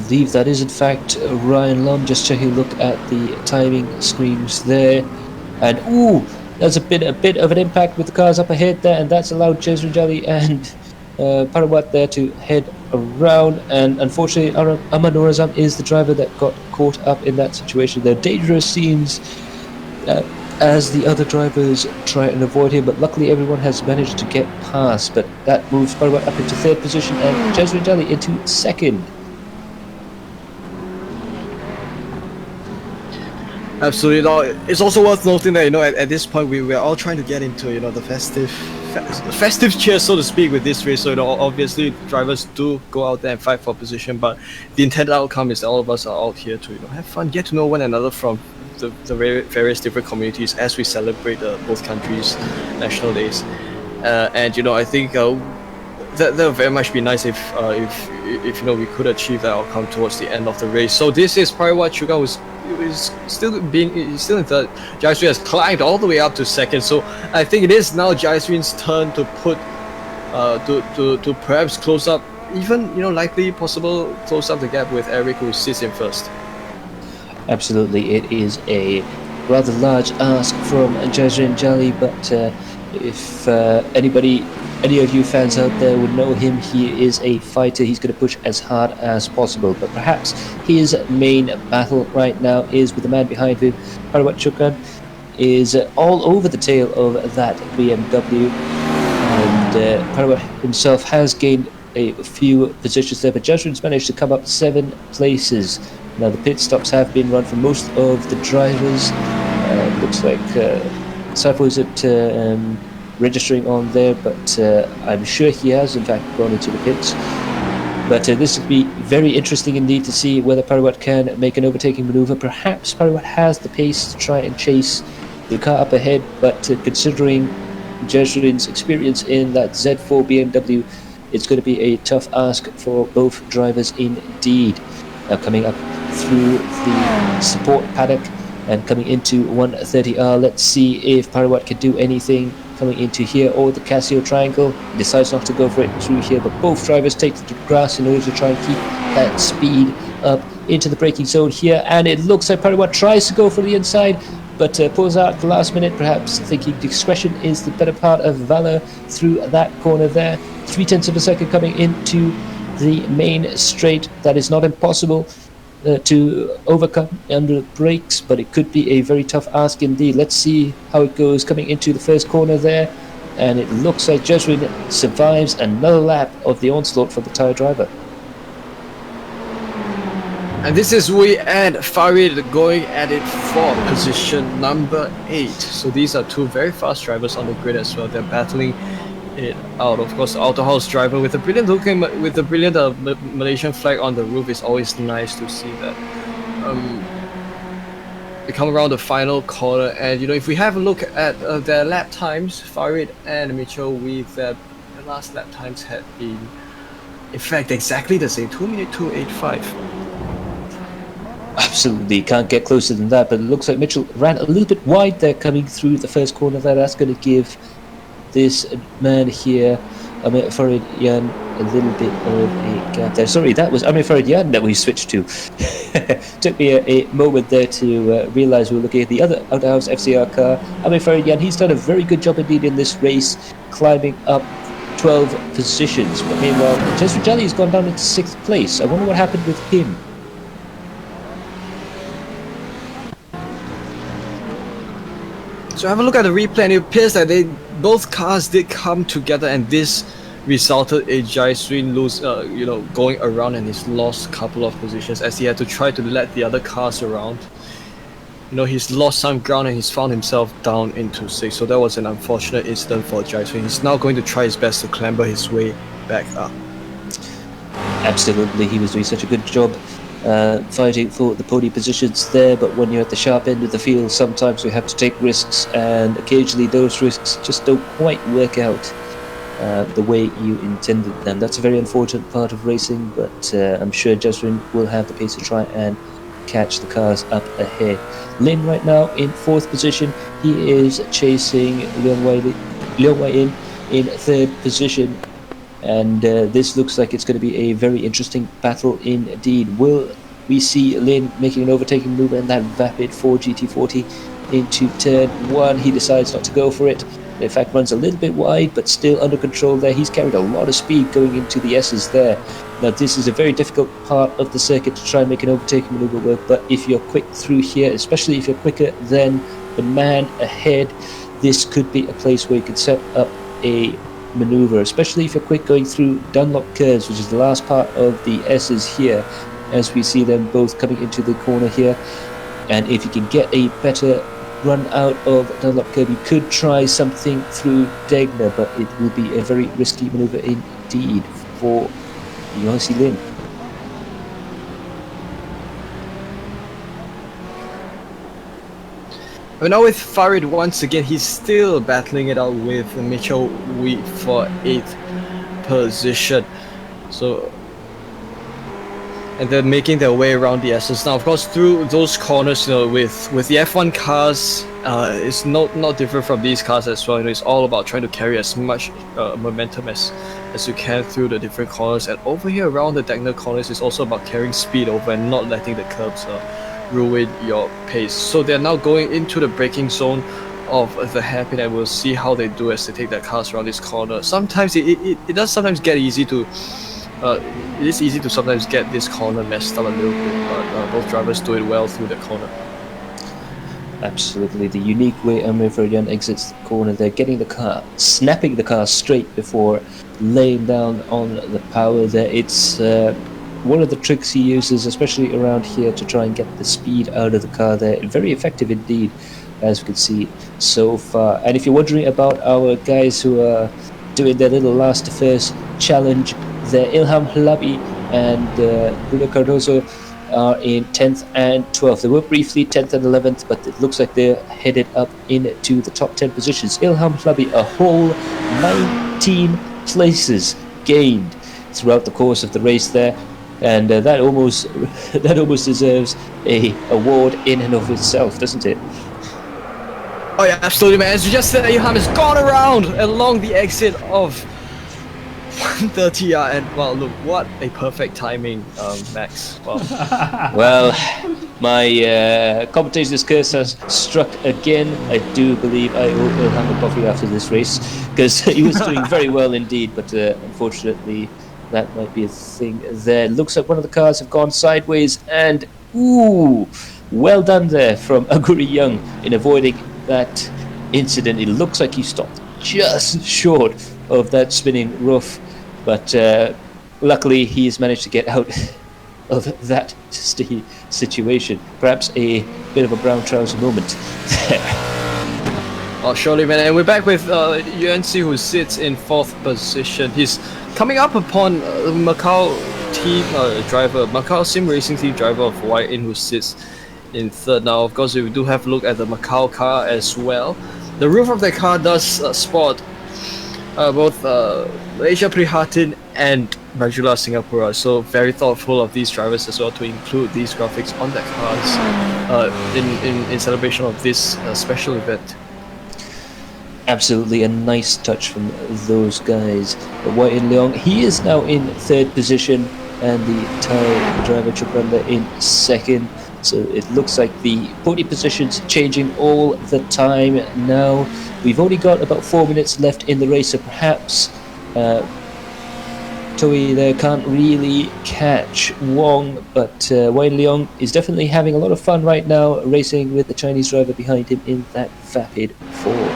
believe that is in fact Ryan Lum. Just taking a look at the timing screens there, and ooh, there's a bit of an impact with the cars up ahead there, and that's allowed Jezrin Jelly and Parawat there to head around. And unfortunately, Ahmad Norazam is the driver that got caught up in that situation. They're dangerous scenes as the other drivers try and avoid him, but luckily everyone has managed to get past. But that moves Parawat up into third position and Jezrin Jelly into second. Absolutely. No, it's also worth noting that at this point we're all trying to get into the festive cheer, so to speak, with this race. So obviously drivers do go out there and fight for position, but the intended outcome is that all of us are out here to have fun, get to know one another from the various different communities as we celebrate both countries' national days. And I think that would very much be nice if we could achieve that outcome towards the end of the race. So this is Parawat Chuka, who's still in third. Jaiswin has climbed all the way up to second. So I think it is now Jaiswin's turn to put to perhaps close up, even likely possible close up the gap with Eric, who sits in first. Absolutely, it is a rather large ask from Jezrin Jelly, but if any of you fans out there would know him, he is a fighter. He's going to push as hard as possible, but perhaps his main battle right now is with the man behind him. Parawat Chukan is all over the tail of that BMW, and Parawat himself has gained a few positions there, but Jezrin's managed to come up 7 places. Now the pit stops have been run for most of the drivers. Looks like Saiful isn't registering on there, but I'm sure he has in fact gone into the pits. But this would be very interesting indeed to see whether Parawat can make an overtaking maneuver. Perhaps Parawat has the pace to try and chase the car up ahead, but considering Jezrin's experience in that Z4 BMW, it's going to be a tough ask for both drivers indeed. Now coming up through the support paddock and coming into 130R, let's see if Parawat can do anything coming into here, or the Casio Triangle. Decides not to go for it through here, but both drivers take to the grass in order to try and keep that speed up into the braking zone here, and it looks like Parawat tries to go for the inside, but pulls out at the last minute, perhaps thinking discretion is the better part of valor through that corner there. 0.3 of a second coming into the main straight. That is not impossible to overcome under the brakes, but it could be a very tough ask indeed. Let's see how it goes coming into the first corner there, and it looks like Jezrin survives another lap of the onslaught from the tyre driver. And this is Wei and Farid going at it for position number 8. So these are two very fast drivers on the grid as well. They're battling it out. Of course, the Autohaus driver with a brilliant Malaysian flag on the roof is always nice to see that. They come around the final corner, and if we have a look at their lap times, Farid and Mitchell, with their last lap times had been in fact exactly the same, 2:02.85. Absolutely, can't get closer than that, but it looks like Mitchell ran a little bit wide there coming through the first corner there. That's going to give this man here, Amir Farid Yan, a little bit of a gap there. Sorry, that was Amir Farid Yan that we switched to. Took me a moment there to realise we were looking at the other Autohaus FCR car. Amir Farid Yan, he's done a very good job indeed in this race, climbing up 12 positions. But meanwhile, Jezrin Jelly has gone down into 6th place. I wonder what happened with him. So have a look at the replay, and it appears that both cars did come together, and this resulted in Jaiswin going around, and he's lost a couple of positions as he had to try to let the other cars around. He's lost some ground and he's found himself down into 6th. So that was an unfortunate incident for Jaiswin. He's now going to try his best to clamber his way back up. Absolutely, he was doing such a good job fighting for the podium positions there, but when you're at the sharp end of the field, sometimes we have to take risks, and occasionally those risks just don't quite work out the way you intended them. That's a very unfortunate part of racing, but I'm sure Jezrin will have the pace to try and catch the cars up ahead. Lin right now in 4th position. He is chasing Leong Wai in 3rd position. and this looks like it's going to be a very interesting battle indeed. Will we see Lin making an overtaking move in that vapid Ford GT40 into turn 1? He decides not to go for it. In fact, runs a little bit wide, but still under control there. He's carried a lot of speed going into the S's there. Now, this is a very difficult part of the circuit to try and make an overtaking maneuver work, but if you're quick through here, especially if you're quicker than the man ahead, this could be a place where you could set up a maneuver, especially if you're quick going through Dunlop curves, which is the last part of the S's here, as we see them both coming into the corner here. And if you can get a better run out of Dunlop curve, you could try something through Degner, but it will be a very risky maneuver indeed for Yossi Lin. But now with Farid once again, he's still battling it out with Mitchell Wheat for 8th position. So, and they're making their way around the S's. Now, of course, through those corners, you know, with the F1 cars, it's not different from these cars as well. You know, it's all about trying to carry as much momentum as you can through the different corners. And over here around the Degner corners, it's also about carrying speed over and not letting the curbs ruin your pace. So they're now going into the braking zone of the hairpin, and we'll see how they do as they take their cars around this corner. Sometimes it does sometimes get easy to it is easy to sometimes get this corner messed up a little bit, but both drivers do it well through the corner. Absolutely, the unique way Amir Faryan exits the corner, they're getting the car, snapping the car straight before laying down on the power there. It's one of the tricks he uses, especially around here, to try and get the speed out of the car there. Very effective indeed, as we can see so far. And if you're wondering about our guys who are doing their little last to first challenge, there, Ilham Halabi and Bruno Cardozo are in 10th and 12th. They were briefly 10th and 11th, but it looks like they're headed up into the top 10 positions. Ilham Halabi, a whole 19 places gained throughout the course of the race there. And that almost deserves a award in and of itself, doesn't it? Oh yeah, absolutely, man. As you just said, Ilham has gone around along the exit of 130, and well, look, what a perfect timing, Max. Wow. Well, my commentator's curse has struck again. I do believe I owe Ilham a coffee after this race, because he was doing very well indeed, but unfortunately that might be a thing there. Looks like one of the cars have gone sideways, and ooh, well done there from Aguri Young in avoiding that incident. It looks like he stopped just short of that spinning roof, but luckily he's managed to get out of that situation. Perhaps a bit of a brown trouser moment there. Oh, surely, man. And we're back with UNC, who sits in 4th position. He's coming up upon Macau team driver, Macau Sim Racing team driver of YN, who sits in 3rd. Now, of course, we do have a look at the Macau car as well. The roof of the car does spot both Malaysia Prihatin and Rajula Singapura, so very thoughtful of these drivers as well to include these graphics on their cars in celebration of this special event. Absolutely a nice touch from those guys. But Wai-In Leong, he is now in 3rd position, and the Thai driver Chukranda in 2nd. So it looks like the podium positions changing all the time now. We've only got about 4 minutes left in the race, so perhaps Toei there can't really catch Wong, but Wai-In Leong is definitely having a lot of fun right now, racing with the Chinese driver behind him in that vapid Ford.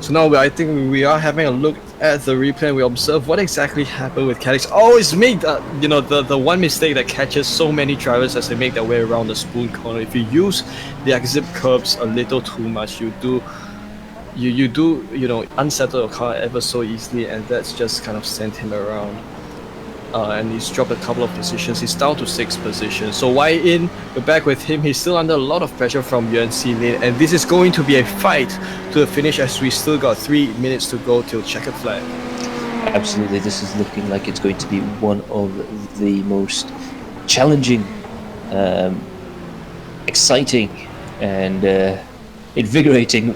So now I think we are having a look at the replay, and we observe what exactly happened with Calix. Always make the one mistake that catches so many drivers as they make their way around the spoon corner. If you use the exit curbs a little too much, you do unsettle your car ever so easily, and that's just kind of sent him around. And he's dropped a couple of positions. He's down to 6th position. So Wai-In, we're back with him. He's still under a lot of pressure from UNC Lin, and this is going to be a fight to the finish, as we still got 3 minutes to go till checkered flag. Absolutely, this is looking like it's going to be one of the most challenging, exciting, and invigorating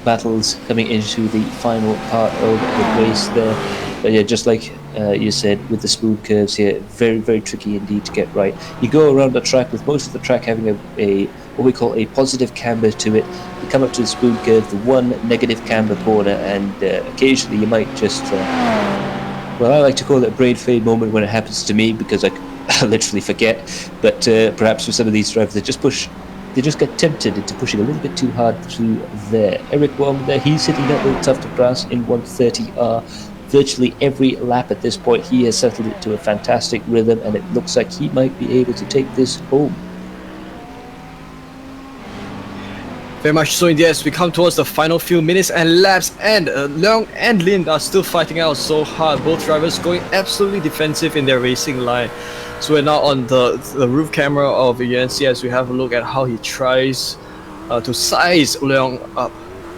battles coming into the final part of the race there. But yeah, just like you said, with the smooth curves here, very, very tricky indeed to get right. You go around the track with most of the track having a what we call a positive camber to it. You come up to the smooth curve, the one negative camber corner, and occasionally you might just, well, I like to call it a brain fade moment when it happens to me, because I literally forget. But perhaps for some of these drivers, they just get tempted into pushing a little bit too hard through there. Eric Wong there, he's hitting that little tuft of grass in 130R. Virtually every lap at this point, he has settled it to a fantastic rhythm, and it looks like he might be able to take this home. Very much so. Indeed, as we come towards the final few minutes and laps, and Leong and Lin are still fighting out so hard. Both drivers going absolutely defensive in their racing line. So we're now on the roof camera of UNC as we have a look at how he tries to size Leong up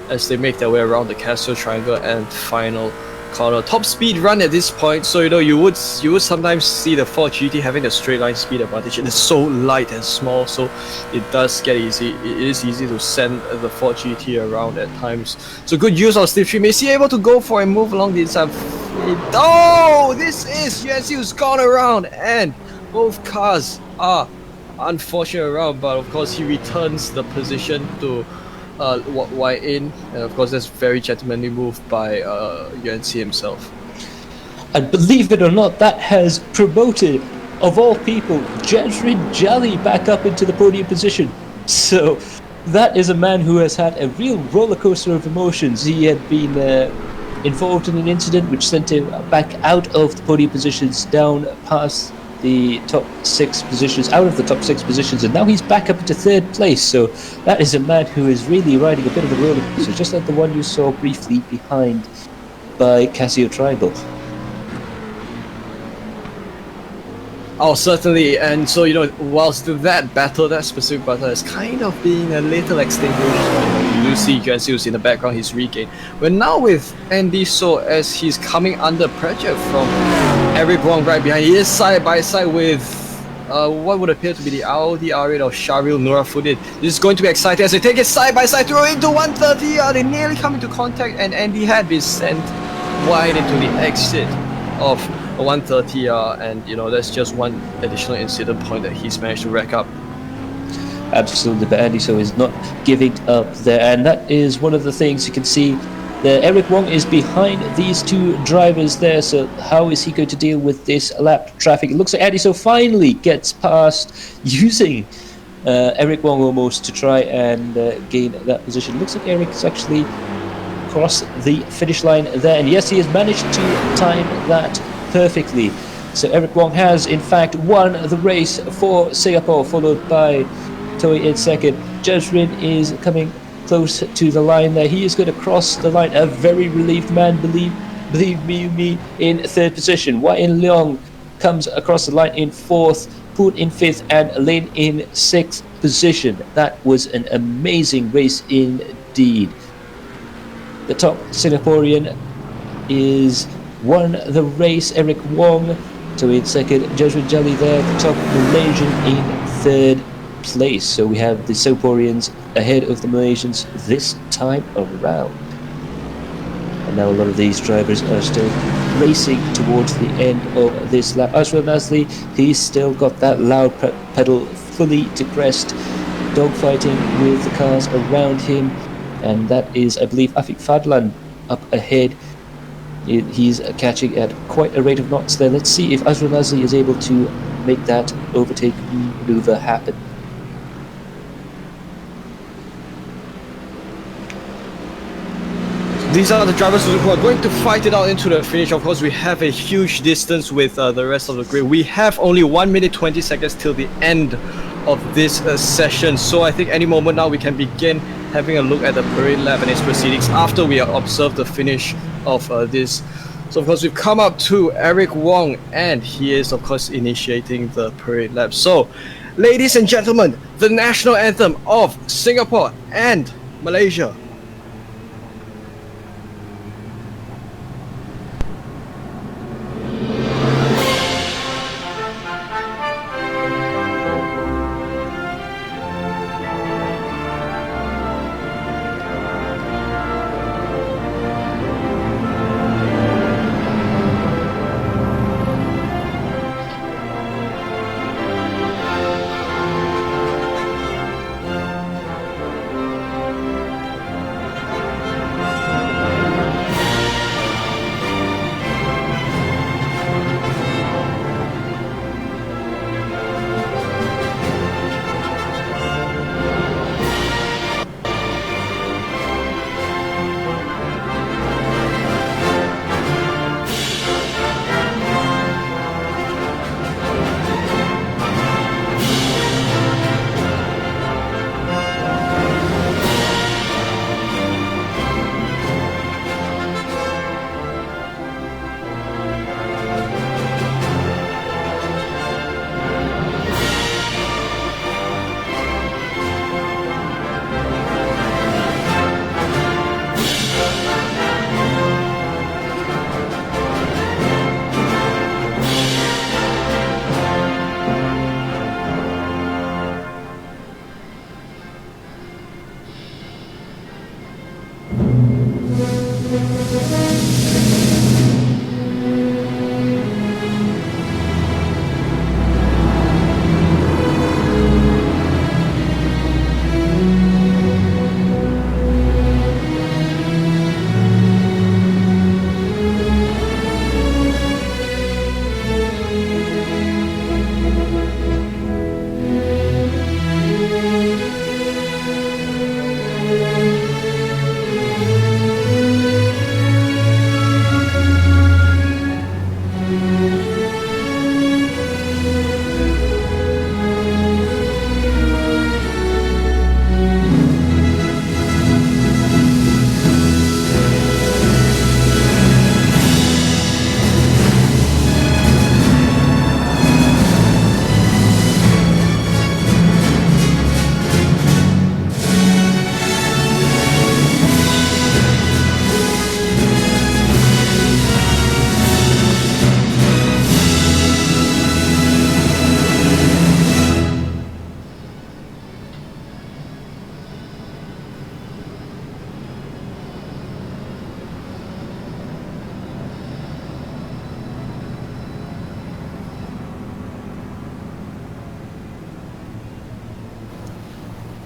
as they make their way around the Castle Triangle and final corner. Top speed run at this point, so you would sometimes see the Ford GT having a straight line speed advantage. It is so light and small, so it does get easy. It is easy to send the Ford GT around at times. So good use of slipstream. Is he able to go for a move along the inside? Oh, this is UNC who's gone around, and both cars are unfortunate around, but of course he returns the position to wide in, and of course that's very gentlemanly move by UNC himself. And believe it or not, that has promoted, of all people, Jazrin Jolly back up into the podium position. So that is a man who has had a real roller coaster of emotions. He had been involved in an incident which sent him back out of the podium positions, down past the top 6 positions, out of the top 6 positions, and now he's back up into 3rd place. So that is a man who is really riding a bit of a roller coaster, just like the one you saw briefly behind by Casio Tribal. Oh, certainly. And so, whilst that battle, that specific battle is kind of being a little extinguished, you do see Juansiu's in the background, he's regained. We're now with Andy So as he's coming under pressure from Eric Wong right behind. He is side by side with what would appear to be the Audi R8 of Sharil Nurafuddin. This is going to be exciting as they take it side by side, throw into 130. They nearly come into contact, and Andy had been sent wide into the exit of 130, and that's just one additional incident point that he's managed to rack up. Absolutely, but Andy So is not giving up there, and that is one of the things you can see. Eric Wong is behind these 2 drivers there, so how is he going to deal with this lap traffic? It looks like Andy So finally gets past, using Eric Wong almost to try and gain that position. Looks like Eric is actually crossed the finish line there, and yes, he has managed to time that perfectly. So Eric Wong has in fact won the race for Singapore, followed by Toi in 2nd. Jazrin is coming close to the line there. He is going to cross the line. A very relieved man, believe me, in 3rd position. Wai In Leong comes across the line in 4th, Poon in 5th, and Lin in 6th position. That was an amazing race indeed. The top Singaporean is won the race, Eric Wong. So in 2nd, Jazrin Jolly there, the top Malaysian in 3rd place. So we have the Singaporeans ahead of the Malaysians this time around. And now a lot of these drivers are still racing towards the end of this lap. Ashraf Nasli, he's still got that loud pedal fully depressed, dogfighting with the cars around him. And that is, I believe, Afiq Fadlan up ahead. He's catching at quite a rate of knots there. Let's see if Ashraf Nasli is able to make that overtake maneuver happen. These are the drivers who are going to fight it out into the finish. Of course, we have a huge distance with the rest of the grid. We have only 1 minute 20 seconds till the end of this session. So I think any moment now we can begin having a look at the parade lap and its proceedings after we observe the finish of this. So of course we've come up to Eric Wong, and he is of course initiating the parade lap. So ladies and gentlemen, the national anthem of Singapore and Malaysia.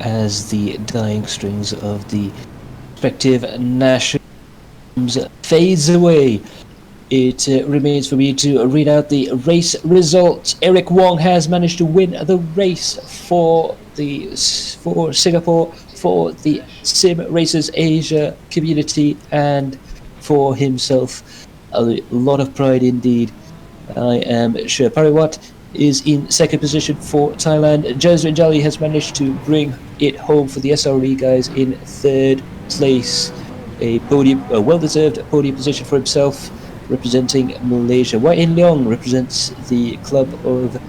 As the dying strings of the respective national teams fades away, it remains for me to read out the race results. Eric Wong has managed to win the race for Singapore, for the Sim Racers Asia community, and for himself. A lot of pride indeed. I am sure Pariwat is in second position for Thailand. Jasmine Jali has managed to bring it home for the SRE guys in third place. A well-deserved podium position for himself, representing Malaysia. Wai In Leong represents the club of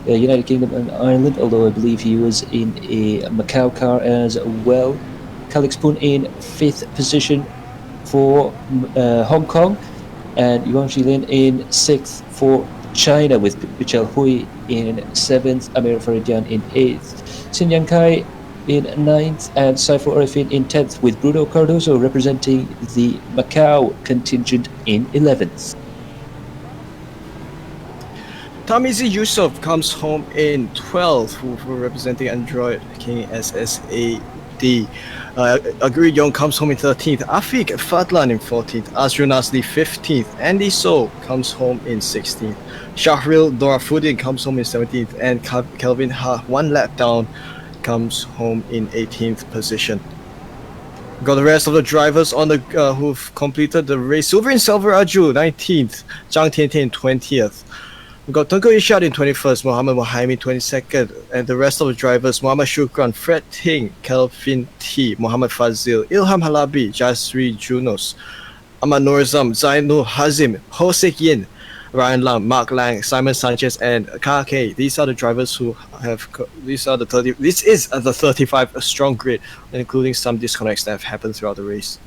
United Kingdom and Ireland, although I believe he was in a Macau car as well. Calix Pun in fifth position for Hong Kong, and Yuan Shilin in sixth for China, with Pichel Hui in seventh, Amir Faridian in eighth, Xin Yang Kai in ninth, and Saiful Arifin in 10th, with Bruno Cardoso representing the Macau contingent in 11th. Tamizi Yusuf comes home in 12th, who representing Android King SSAD. Aguri Yong comes home in 13th, Afiq Fadlan in 14th, Azrul Nasli 15th, Andy So comes home in 16th, Shahril Dorafuddin comes home in 17th, and Kelvin Ha, one lap down, comes home in 18th position. Got the rest of the drivers on the who've completed the race. Silverin Salvaraju 19th, Zhang Tiantian 20th. We got Tunku Ishad in 21st, Muhammad Wahimi 22nd, and the rest of the drivers: Muhammad Shukran, Fred Ting, Kelvin T, Muhammad Fazil, Ilham Halabi, Jasri Junos, Ahmad Nourzam, Zainul Hazim, Hosek Yin, Ryan Lam, Mark Lang, Simon Sanchez, and KK. These are the drivers who have. This is the 35 strong grid, including some disconnects that have happened throughout the race.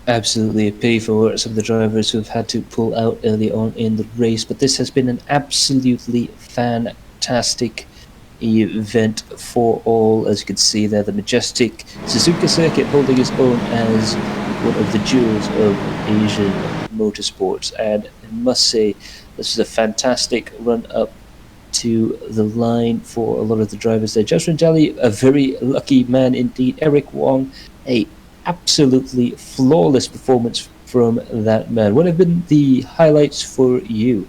Absolutely a pity for some of the drivers who have had to pull out early on in the race, but this has been an absolutely fantastic event for all. As you can see there, the majestic Suzuka circuit holding its own as one of the jewels of Asian motorsports, and I must say this is a fantastic run up to the line for a lot of the drivers there. Jasmine Jali, a very lucky man indeed. Eric Wong, a absolutely flawless performance from that man. What have been the highlights for you?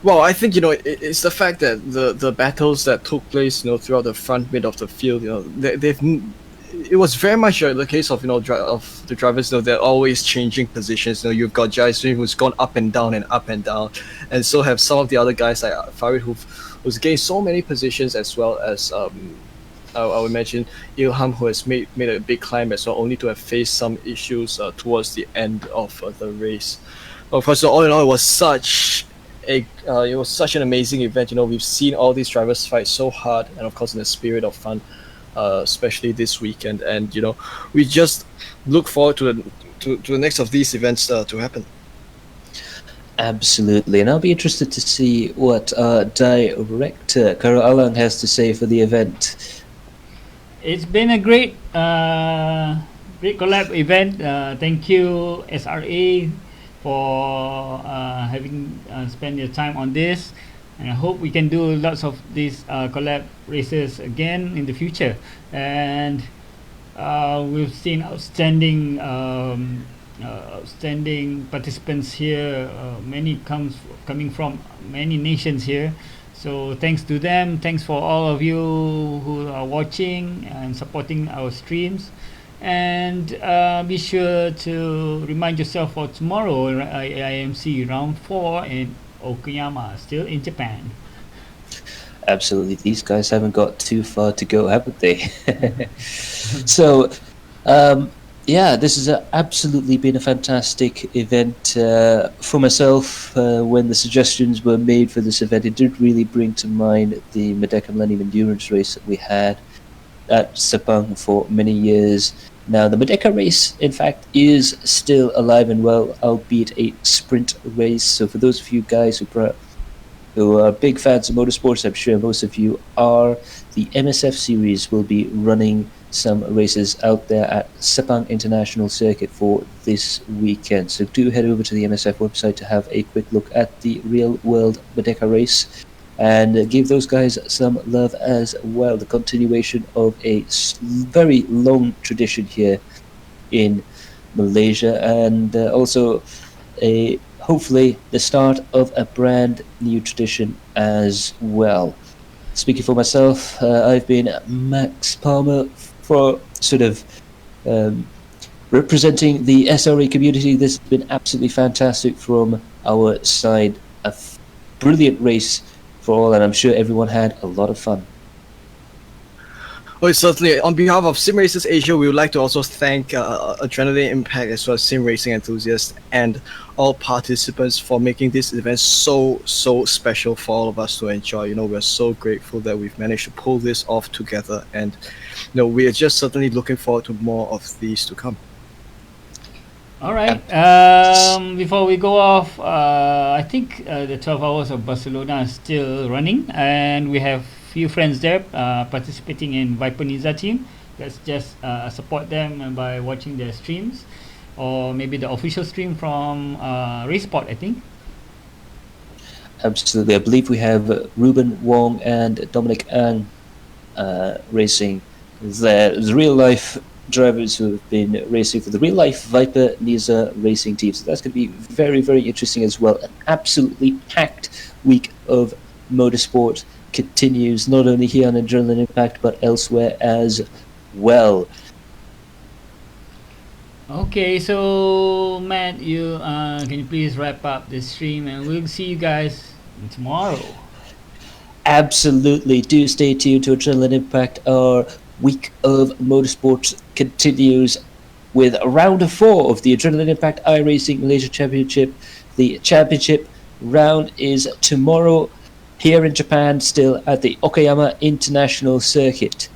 Well, I think it's the fact that the battles that took place throughout the front mid of the field, it was very much the case of of the drivers. They're always changing positions. You've got Jaiswin who's gone up and down, and so have some of the other guys like Farid who's gained so many positions, as well as I would mention Ilham, who has made a big climb as well, only to have faced some issues towards the end of the race. Of course, all in all, it was such an amazing event. We've seen all these drivers fight so hard, and of course in the spirit of fun, especially this weekend. And we just look forward to the next of these events to happen. Absolutely, and I'll be interested to see what director Karo Alang has to say for the event. It's been a great collab event. Thank you, SRA, for having spent your time on this, and I hope we can do lots of these collab races again in the future. And we've seen outstanding outstanding participants here. Many coming from many nations here. So thanks to them. Thanks for all of you who are watching and supporting our streams. And be sure to remind yourself for tomorrow, IMC round 4 in Okayama, still in Japan. Absolutely, these guys haven't got too far to go, haven't they? So, yeah, this has absolutely been a fantastic event for myself. When the suggestions were made for this event, it did really bring to mind the Merdeka Millennium Endurance race that we had at Sepang for many years. Now, the Merdeka race, in fact, is still alive and well, albeit a sprint race. So for those of you guys who are big fans of motorsports, I'm sure most of you are, the MSF series will be running some races out there at Sepang International Circuit for this weekend. So do head over to the MSF website to have a quick look at the real world Merdeka race and give those guys some love as well. The continuation of a very long tradition here in Malaysia, and also hopefully the start of a brand new tradition as well. Speaking for myself, I've been Max Palmer for sort of representing the SRE community. This has been absolutely fantastic from our side. A brilliant race for all, and I'm sure everyone had a lot of fun. Oh, certainly. On behalf of Sim Racers Asia, we would like to also thank Adrenaline Impact as well as sim racing enthusiasts and all participants for making this event so special for all of us to enjoy. We're so grateful that we've managed to pull this off together, and we are just certainly looking forward to more of these to come. All right. Before we go off, I think the 12 hours of Barcelona is still running, and we have few friends there participating in Viper Niza team. Let's just support them by watching their streams, or maybe the official stream from Raceport, I think. Absolutely. I believe we have Ruben Wong and Dominic Ang racing there. The real life drivers who have been racing for the real life Viper Niza racing team. So that's going to be very, very interesting as well. An absolutely packed week of motorsport continues, not only here on Adrenaline Impact but elsewhere as well. Okay, so Matt, you can you please wrap up the stream, and we'll see you guys tomorrow. Absolutely. Do stay tuned to Adrenaline Impact. Our week of motorsport continues with round 4 of the Adrenaline Impact iRacing Malaysia Championship. The championship round is tomorrow here in Japan, still at the Okayama International Circuit.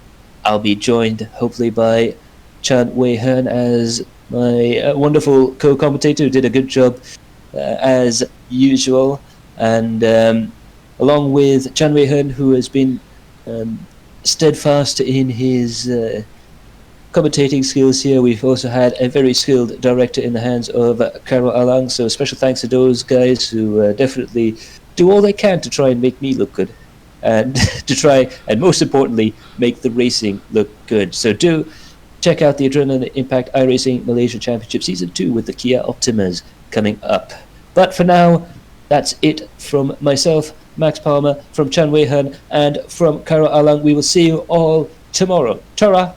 I'll be joined hopefully by Chan Wei Hearn as my wonderful co-commentator who did a good job as usual, and along with Chan Wei Hearn, who has been steadfast in his commentating skills here. We've also had a very skilled director in the hands of Carol Alang, so special thanks to those guys who definitely do all they can to try and make me look good, and to try and most importantly make the racing look good. So do check out the Adrenaline Impact iRacing Malaysia Championship Season 2 with the Kia Optimas coming up. But for now, that's it from myself, Max Palmer, from Chan Wei Hearn, and from Carol Alang. We will see you all tomorrow. Ta-ra!